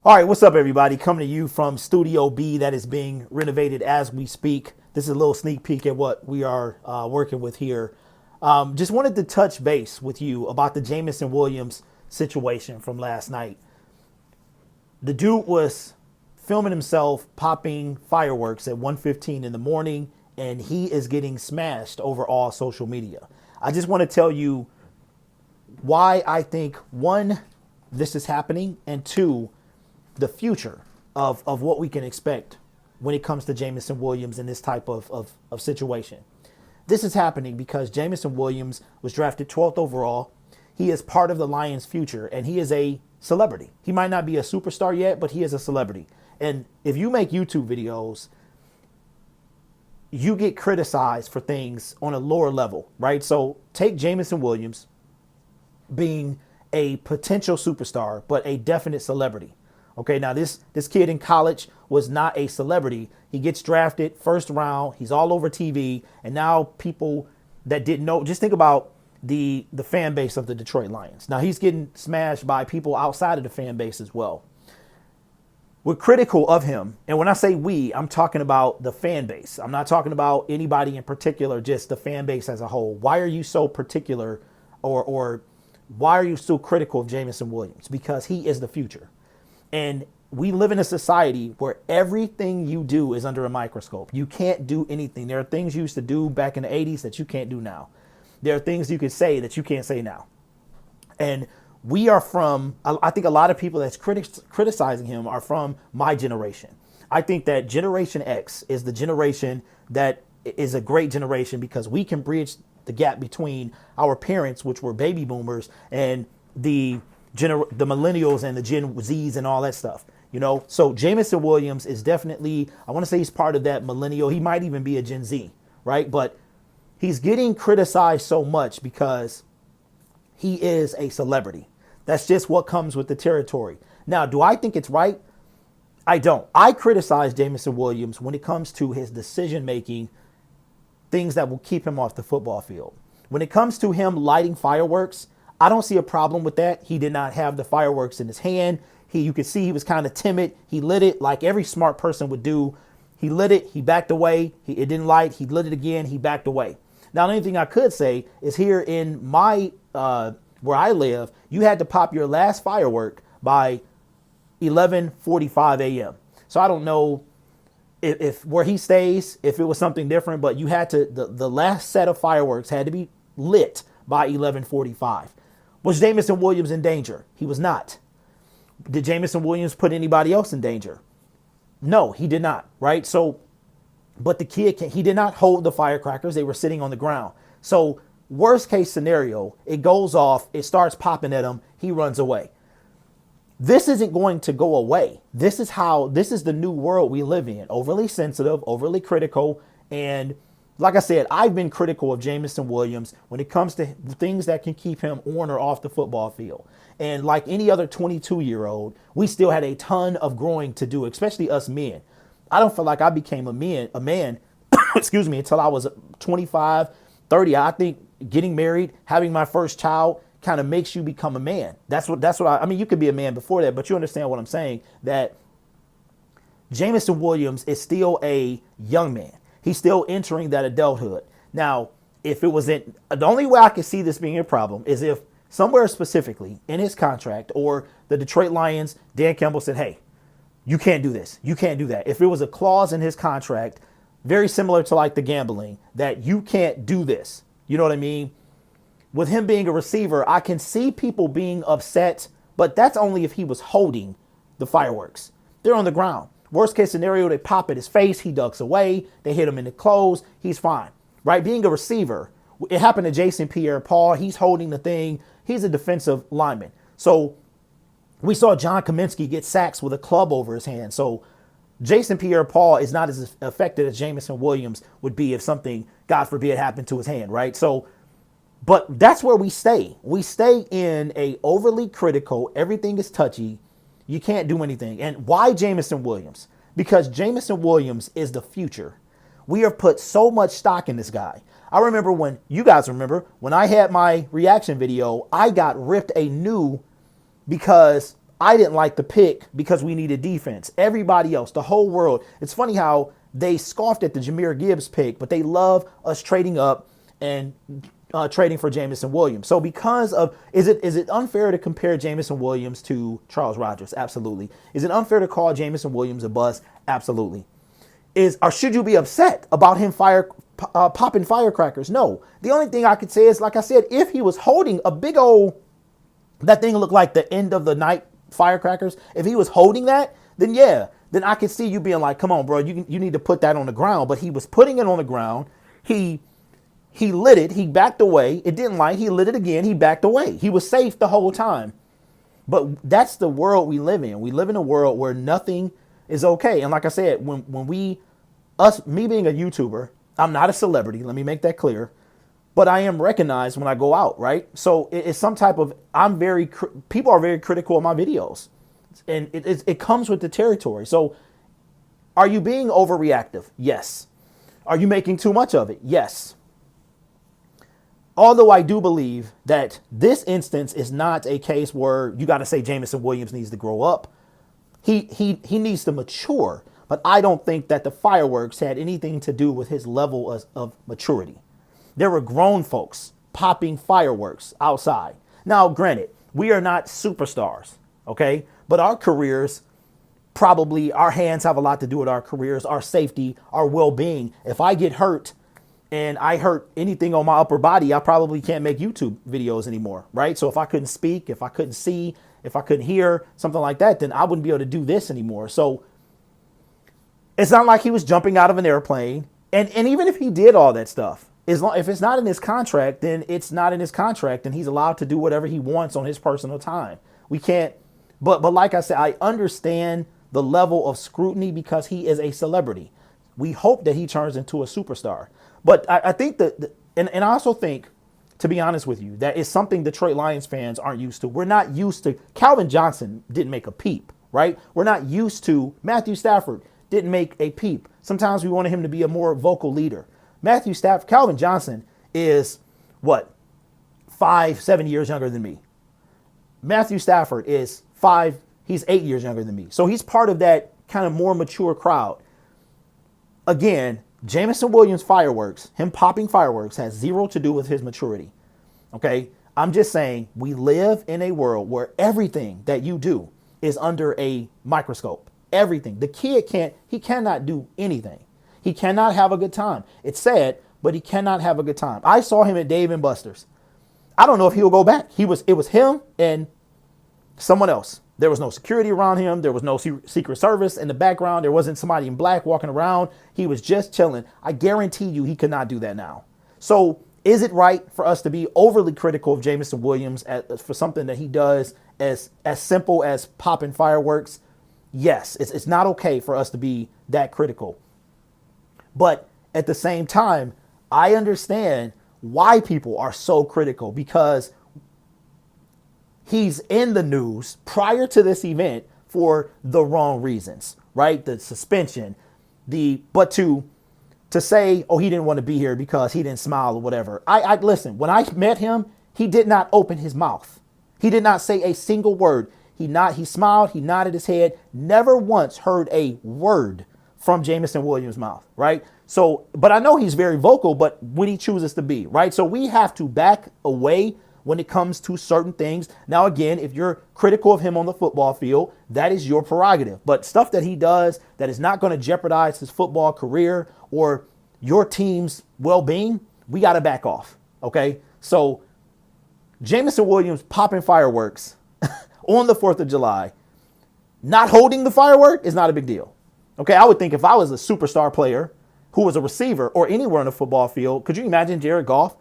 All right, what's up, everybody? Coming to you from Studio B that is being renovated as we speak. This is a little sneak peek at what we are working with here. Just wanted to touch base with you about the Jameson Williams situation from last night. The dude was filming himself popping fireworks at 1:15 in the morning, and he is getting smashed over all social media. I just want to tell you why I think, one, this is happening, and two, the future of what we can expect when it comes to Jameson Williams in this type of situation. This is happening because Jameson Williams was drafted 12th overall. He is part of the Lions' future, and he is a celebrity. He might not be a superstar yet, but he is a celebrity. And if you make YouTube videos, you get criticized for things on a lower level, right? So take Jameson Williams being a potential superstar, but a definite celebrity. Okay, now this kid in college was not a celebrity. He gets drafted first round. He's all over TV. And now people that didn't know, just think about the fan base of the Detroit Lions. Now he's getting smashed by people outside of the fan base as well. We're critical of him. And when I say we, I'm talking about the fan base. I'm not talking about anybody in particular, just the fan base as a whole. Why are you so particular or why are you so critical of Jameson Williams? Because he is the future. And we live in a society where everything you do is under a microscope. You can't do anything. There are things you used to do back in the 80s that you can't do now. There are things you could say that you can't say now. And we are from, I think a lot of people that's criticizing him are from my generation. I think that Generation X is the generation that is a great generation because we can bridge the gap between our parents, which were baby boomers, and the millennials and the Gen Zs and all that stuff, you know? So Jameson Williams is definitely, I want to say he's part of that millennial. He might even be a Gen Z, right? But he's getting criticized so much because he is a celebrity. That's just what comes with the territory. Now, do I think it's right? I don't. I criticize Jameson Williams when it comes to his decision-making, things that will keep him off the football field. When it comes to him lighting fireworks, I don't see a problem with that. He did not have the fireworks in his hand. You could see he was kind of timid. He lit it like every smart person would do. He lit it. He backed away. It didn't light. He lit it again. He backed away. Now, the only thing I could say is here in my where I live, you had to pop your last firework by 11:45 a.m. So I don't know if where he stays, if it was something different, but you had to the last set of fireworks had to be lit by 11:45. Was Jameson Williams in danger? He was not. Did Jameson Williams put anybody else in danger? No, he did not, right? So, but the kid, he did not hold the firecrackers. They were sitting on the ground. So worst case scenario, it goes off, it starts popping at him, he runs away. This isn't going to go away. This is the new world we live in. Overly sensitive, overly critical, and like I said, I've been critical of Jameson Williams when it comes to things that can keep him on or off the football field. And like any other 22-year-old, we still had a ton of growing to do, especially us men. I don't feel like I became a man, excuse me, until I was 25, 30. I think getting married, having my first child kind of makes you become a man. That's what I mean, you could be a man before that, but you understand what I'm saying, that Jameson Williams is still a young man. He's still entering that adulthood. Now, if it wasn't, the only way I could see this being a problem is if somewhere specifically in his contract or the Detroit Lions, Dan Campbell said, hey, you can't do this. You can't do that. If it was a clause in his contract, very similar to like the gambling, that you can't do this. You know what I mean? With him being a receiver, I can see people being upset, but that's only if he was holding the fireworks. They're on the ground. Worst case scenario, they pop at his face. He ducks away. They hit him in the clothes. He's fine, right? Being a receiver, it happened to Jason Pierre-Paul. He's holding the thing. He's a defensive lineman. So we saw John Kaminsky get sacks with a club over his hand. So Jason Pierre-Paul is not as affected as Jameson Williams would be if something, God forbid, happened to his hand, right? So, but that's where we stay. We stay in a overly critical, everything is touchy, you can't do anything. And why Jameson Williams? Because Jameson Williams is the future. We have put so much stock in this guy. I remember you guys remember, when I had my reaction video, I got ripped anew because I didn't like the pick because we needed defense. Everybody else, the whole world. It's funny how they scoffed at the Jahmyr Gibbs pick, but they love us trading up and trading for Jameson Williams. So because of, is it unfair to compare Jameson Williams to Charles Rogers? Absolutely. Is it unfair to call Jameson Williams a bust? Absolutely. Or should you be upset about him popping firecrackers? No. The only thing I could say is, like I said, if he was holding a big old, that thing looked like the end of the night firecrackers. If he was holding that, then yeah, then I could see you being like, come on, bro, you need to put that on the ground. But he was putting it on the ground. He lit it. He backed away. It didn't light. He lit it again. He backed away. He was safe the whole time. But that's the world we live in. We live in a world where nothing is okay. And like I said, when me being a YouTuber, I'm not a celebrity. Let me make that clear. But I am recognized when I go out, right? So it's some type of, people are very critical of my videos. And it comes with the territory. So are you being overreactive? Yes. Are you making too much of it? Yes. Although I do believe that this instance is not a case where you got to say Jameson Williams needs to grow up. He needs to mature. But I don't think that the fireworks had anything to do with his level of maturity. There were grown folks popping fireworks outside. Now, granted, we are not superstars, okay? But our careers, probably our hands have a lot to do with our careers, our safety, our well-being. If I get hurt and I hurt anything on my upper body, I probably can't make YouTube videos anymore, right? So if I couldn't speak, if I couldn't see, if I couldn't hear, something like that, then I wouldn't be able to do this anymore. So it's not like he was jumping out of an airplane. And even if he did all that stuff, if it's not in his contract, then it's not in his contract, and he's allowed to do whatever he wants on his personal time. We can't, but like I said, I understand the level of scrutiny because he is a celebrity. We hope that he turns into a superstar. But I think that, and I also think, to be honest with you, that is something Detroit Lions fans aren't used to. We're not used to, Calvin Johnson didn't make a peep, right? We're not used to, Matthew Stafford didn't make a peep. Sometimes we wanted him to be a more vocal leader. Calvin Johnson is what, 5-7 years younger than me. Matthew Stafford is he's 8 years younger than me. So he's part of that kind of more mature crowd. Again, Jameson Williams fireworks, him popping fireworks, has zero to do with his maturity. Okay? I'm just saying we live in a world where everything that you do is under a microscope. Everything. The kid cannot do anything. He cannot have a good time. It's sad, but he cannot have a good time. I saw him at Dave & Buster's. I don't know if he'll go back. It was him and someone else. There was no security around him. There was no Secret Service in the background. There wasn't somebody in black walking around. He was just chilling. I guarantee you he could not do that now. So is it right for us to be overly critical of Jameson Williams for something that he does as simple as popping fireworks? Yes, it's not okay for us to be that critical. But at the same time, I understand why people are so critical, because he's in the news prior to this event for the wrong reasons, right? The suspension, but to say, oh, he didn't want to be here because he didn't smile or whatever. I listen, when I met him, he did not open his mouth. He did not say a single word. He smiled, he nodded his head, never once heard a word from Jameson Williams' mouth, right? So, but I know he's very vocal, but when he chooses to be, right? So we have to back away when it comes to certain things. Now, again, if you're critical of him on the football field, that is your prerogative. But stuff that he does that is not going to jeopardize his football career or your team's well-being, we got to back off, okay? So Jameson Williams popping fireworks on the 4th of July, not holding the firework is not a big deal. Okay, I would think if I was a superstar player who was a receiver or anywhere on the football field, could you imagine Jared Goff?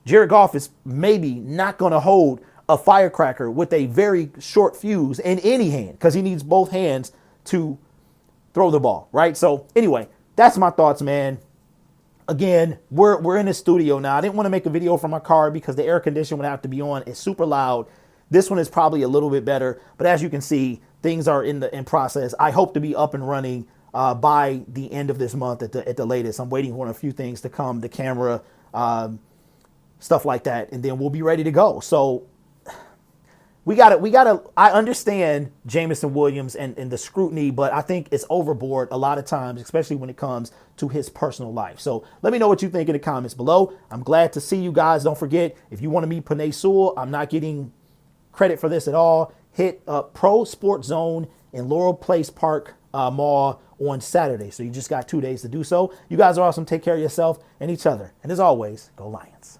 Jared Goff is maybe not going to hold a firecracker with a very short fuse in any hand because he needs both hands to throw the ball, right? So anyway, that's my thoughts, man. Again, we're in the studio now. I didn't want to make a video from my car because the air conditioner would have to be on. It's super loud. This one is probably a little bit better, but as you can see, things are in process. I hope to be up and running by the end of this month at the latest. I'm waiting for a few things to come, the camera, stuff like that, and then we'll be ready to go. So I understand Jameson Williams and the scrutiny, but I think it's overboard a lot of times, especially when it comes to his personal life. So let me know what you think in the comments below. I'm glad to see you guys. Don't forget, if you want to meet Panay Sewell, I'm not getting credit for this at all. Hit Pro Sports Zone in Laurel Place Park Mall on Saturday. So you just got 2 days to do so. You guys are awesome. Take care of yourself and each other. And as always, go Lions.